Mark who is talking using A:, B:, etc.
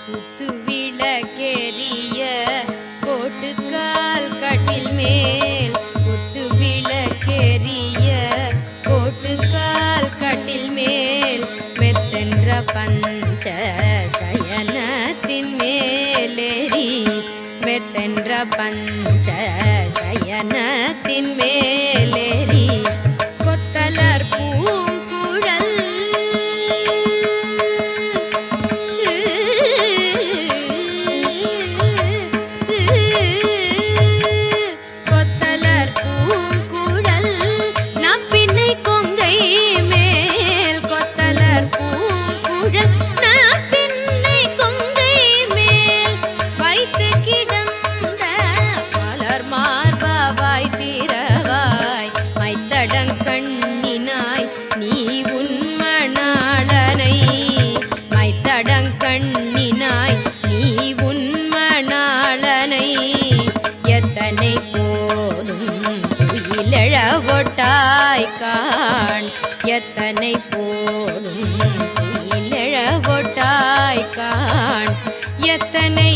A: குத்து விளக்கெரிய கோட்டுக்கால் கட்டில் மேல் குத்து விளக்கெரிய கோட்டுக்கால் கட்டில் மேல் மெத்தென்ற பஞ்ச சயனத்தின் மேலேறி மெத்தென்ற பஞ்ச சயனத்தின் மேலேறி கொத்தலர் பூங்குழல் கொத்தலர் பூங்குழல் நம் பின்னை கொங்கை மேல் கொத்தலர் பூங்குழல் நம் பின்னை கொங்கை மேல் வைத்து கிடந்த மலர் மார்பாவாய் திரவாய் மைத்தடங்கண்ணினாய் நீ உன்மணாளனை மைத்தடங்கண்ணினாய் நீ உன்மணாளனை எத்தனை போதும் துயிலெழ ஒட்டாய் காண் எத்தனை போதும் துயிலெழ ஒட்டாய் காண் எத்தனை